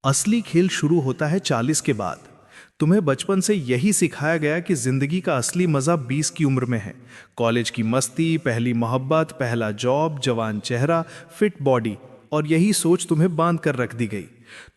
असली खेल शुरू होता है 40 के बाद। तुम्हें बचपन से यही सिखाया गया कि जिंदगी का असली मजा 20 की उम्र में है। कॉलेज की मस्ती, पहली मोहब्बत, पहला जॉब, जवान चेहरा, फिट बॉडी, और यही सोच तुम्हें बांध कर रख दी गई।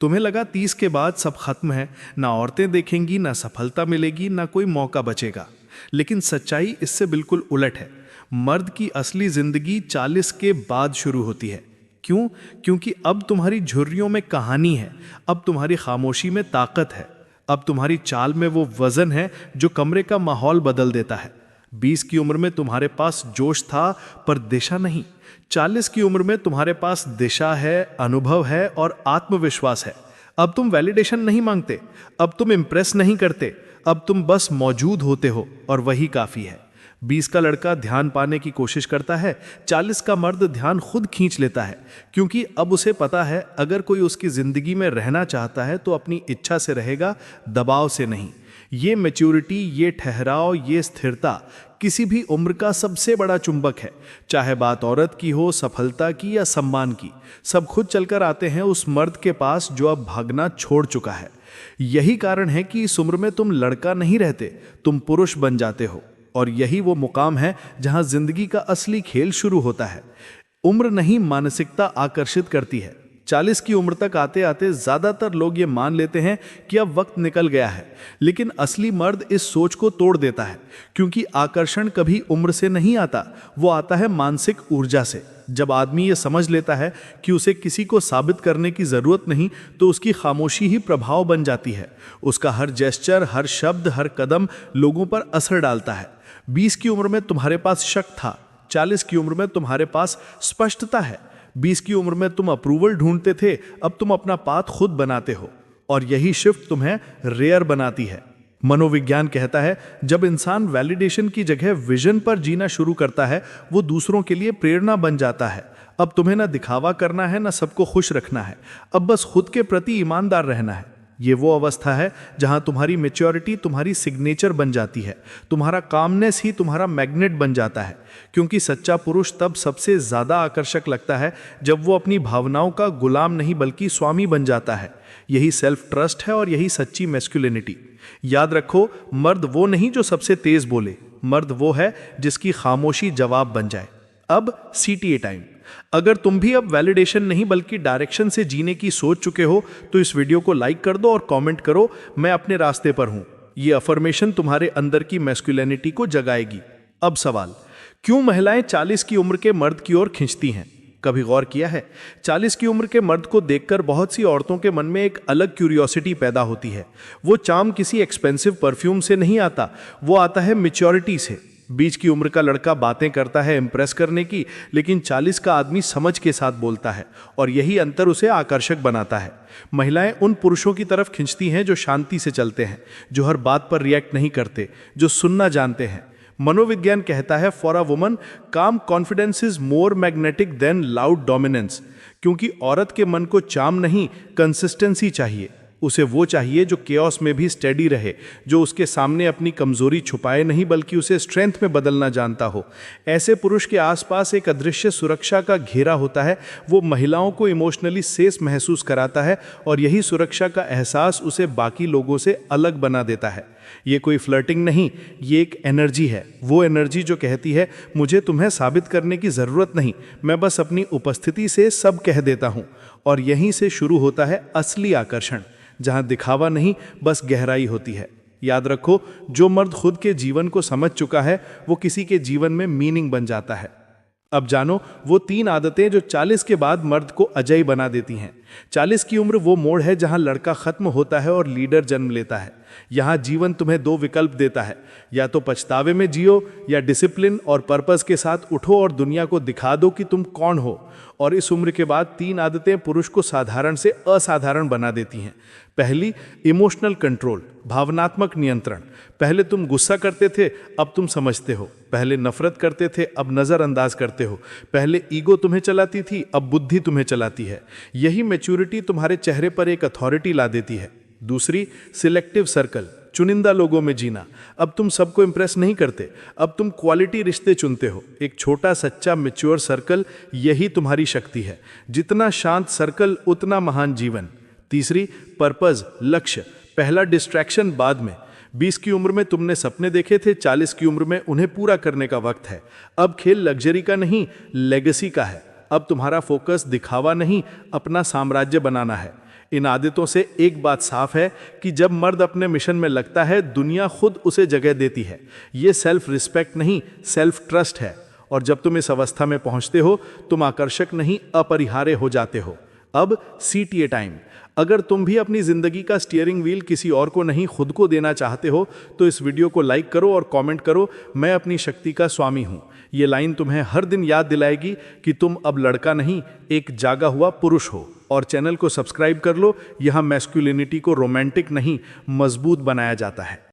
तुम्हें लगा 30 के बाद सब खत्म है, ना औरतें देखेंगी, ना सफलता मिलेगी, ना कोई मौका बचेगा। लेकिन सच्चाई इससे बिल्कुल उलट है। मर्द की असली जिंदगी 40 के बाद शुरू होती है। क्यों? क्योंकि अब तुम्हारी झुर्रियों में कहानी है, अब तुम्हारी खामोशी में ताकत है, अब तुम्हारी चाल में वो वजन है जो कमरे का माहौल बदल देता है। 20 की उम्र में तुम्हारे पास जोश था पर दिशा नहीं। 40 की उम्र में तुम्हारे पास दिशा है, अनुभव है और आत्मविश्वास है। अब तुम वैलिडेशन नहीं मांगते, अब तुम इम्प्रेस नहीं करते, अब तुम बस मौजूद होते हो और वही काफी है। 20 का लड़का ध्यान पाने की कोशिश करता है, 40 का मर्द ध्यान खुद खींच लेता है, क्योंकि अब उसे पता है अगर कोई उसकी जिंदगी में रहना चाहता है तो अपनी इच्छा से रहेगा, दबाव से नहीं। ये मैच्योरिटी, ये ठहराव, ये स्थिरता किसी भी उम्र का सबसे बड़ा चुंबक है। चाहे बात औरत की हो, सफलता की या सम्मान की, सब खुद चलकर आते हैं उस मर्द के पास जो अब भागना छोड़ चुका है। यही कारण है कि इस उम्र में तुम लड़का नहीं रहते, तुम पुरुष बन जाते हो। और यही वो मुकाम है जहां जिंदगी का असली खेल शुरू होता है। उम्र नहीं, मानसिकता आकर्षित करती है। 40 की उम्र तक आते आते ज्यादातर लोग ये मान लेते हैं कि अब वक्त निकल गया है, लेकिन असली मर्द इस सोच को तोड़ देता है, क्योंकि आकर्षण कभी उम्र से नहीं आता, वो आता है मानसिक ऊर्जा से। जब आदमी ये समझ लेता है कि उसे किसी को साबित करने की जरूरत नहीं, तो उसकी खामोशी ही प्रभाव बन जाती है। उसका हर जेस्चर, हर शब्द, हर कदम लोगों पर असर डालता है। 20 की उम्र में तुम्हारे पास शक था, 40 की उम्र में तुम्हारे पास स्पष्टता है। 20 की उम्र में तुम अप्रूवल ढूंढते थे, अब तुम अपना पाथ खुद बनाते हो, और यही शिफ्ट तुम्हें रेयर बनाती है। मनोविज्ञान कहता है जब इंसान वैलिडेशन की जगह विजन पर जीना शुरू करता है, वो दूसरों के लिए प्रेरणा बन जाता है। अब तुम्हें ना दिखावा करना है, ना सबको खुश रखना है, अब बस खुद के प्रति ईमानदार रहना है। ये वो अवस्था है जहां तुम्हारी मैच्योरिटी तुम्हारी सिग्नेचर बन जाती है, तुम्हारा कामनेस ही तुम्हारा मैग्नेट बन जाता है। क्योंकि सच्चा पुरुष तब सबसे ज्यादा आकर्षक लगता है जब वो अपनी भावनाओं का गुलाम नहीं बल्कि स्वामी बन जाता है। यही सेल्फ ट्रस्ट है और यही सच्ची मैस्कुलिनिटी। याद रखो, मर्द वो नहीं जो सबसे तेज बोले, मर्द वो है जिसकी खामोशी जवाब बन जाए। अब CTA टाइम। अगर तुम भी अब वैलिडेशन नहीं बल्कि डायरेक्शन से जीने की सोच चुके हो तो इस वीडियो को लाइक कर दो और कमेंट करो, मैं अपने रास्ते पर हूं। ये अफर्मेशन तुम्हारे अंदर की मैस्कुलिनिटी को जगाएगी। अब सवाल, क्यों महिलाएं 40 की उम्र के मर्द की ओर खींचती हैं? कभी गौर किया है? 40 की उम्र के मर्द को देखकर बहुत सी औरतों के मन में एक अलग क्यूरियोसिटी पैदा होती है। वो चार्म किसी एक्सपेंसिव परफ्यूम से नहीं आता, वो आता है मैच्योरिटी से। 20 की उम्र का लड़का बातें करता है इम्प्रेस करने की, लेकिन 40 का आदमी समझ के साथ बोलता है, और यही अंतर उसे आकर्षक बनाता है। महिलाएं उन पुरुषों की तरफ खींचती हैं जो शांति से चलते हैं, जो हर बात पर रिएक्ट नहीं करते, जो सुनना जानते हैं। मनोविज्ञान कहता है for a woman calm confidence is more magnetic than loud dominance. क्योंकि औरत के मन को चार्म नहीं, कंसिस्टेंसी चाहिए। उसे वो चाहिए जो केओस में भी स्टेडी रहे, जो उसके सामने अपनी कमजोरी छुपाए नहीं बल्कि उसे स्ट्रेंथ में बदलना जानता हो। ऐसे पुरुष के आसपास एक अदृश्य सुरक्षा का घेरा होता है, वो महिलाओं को इमोशनली सेफ महसूस कराता है, और यही सुरक्षा का एहसास उसे बाकी लोगों से अलग बना देता है। ये कोई फ्लर्टिंग नहीं, ये एक एनर्जी है, वो एनर्जी जो कहती है मुझे तुम्हें साबित करने की जरूरत नहीं, मैं बस अपनी उपस्थिति से सब कह देता हूं। और यहीं से शुरू होता है असली आकर्षण, जहां दिखावा नहीं बस गहराई होती है। याद रखो, जो मर्द खुद के जीवन को समझ चुका है वो किसी के जीवन में मीनिंग बन जाता है। अब जानो वो 3 आदतें जो 40 के बाद मर्द को अजय बना देती हैं। 40 की उम्र वो मोड़ है जहां लड़का खत्म होता है और लीडर जन्म लेता है। यहां जीवन तुम्हें 2 विकल्प देता है, या तो पछतावे में जियो या डिसिप्लिन और पर्पस के साथ उठो और दुनिया को दिखा दो कि तुम कौन हो। और इस उम्र के बाद 3 आदतें पुरुष को साधारण से असाधारण बना देती हैं। पहली, इमोशनल कंट्रोल, भावनात्मक नियंत्रण। पहले तुम गुस्सा करते थे, अब तुम समझते हो। पहले नफरत करते थे, अब नजरअंदाज करते हो। पहले ईगो तुम्हें चलाती थी, अब बुद्धि तुम्हें चलाती है। यही मैच्योरिटी तुम्हारे चेहरे पर एक अथॉरिटी ला देती है। दूसरी, सिलेक्टिव सर्कल, चुनिंदा लोगों में जीना। अब तुम सबको इंप्रेस नहीं करते, अब तुम क्वालिटी रिश्ते चुनते हो। एक छोटा सच्चा मैच्योर सर्कल, यही तुम्हारी शक्ति है। जितना शांत सर्कल उतना महान जीवन। तीसरी, पर्पस, लक्ष्य, पहला डिस्ट्रैक्शन बाद में। 20 की उम्र में तुमने सपने देखे थे, 40 की उम्र में उन्हें पूरा करने का वक्त है। अब खेल लग्जरी का नहीं, लेगेसी का है। अब तुम्हारा फोकस दिखावा नहीं, अपना साम्राज्य बनाना है। इन आदतों से एक बात साफ है कि जब मर्द अपने मिशन में लगता है, दुनिया खुद उसे जगह देती है। ये सेल्फ रिस्पेक्ट नहीं, सेल्फ ट्रस्ट है। और जब तुम इस अवस्था में पहुंचते हो, तुम आकर्षक नहीं, अपरिहार्य हो जाते हो। अब CTA टाइम। अगर तुम भी अपनी जिंदगी का स्टीयरिंग व्हील किसी और को नहीं, खुद को देना चाहते हो, तो इस वीडियो को लाइक करो और कमेंट करो, मैं अपनी शक्ति का स्वामी हूं। ये लाइन तुम्हें हर दिन याद दिलाएगी कि तुम अब लड़का नहीं, एक जागा हुआ पुरुष हो। और चैनल को सब्सक्राइब कर लो। यहां मैस्कुलिनिटी को रोमांटिक नहीं, मजबूत बनाया जाता है।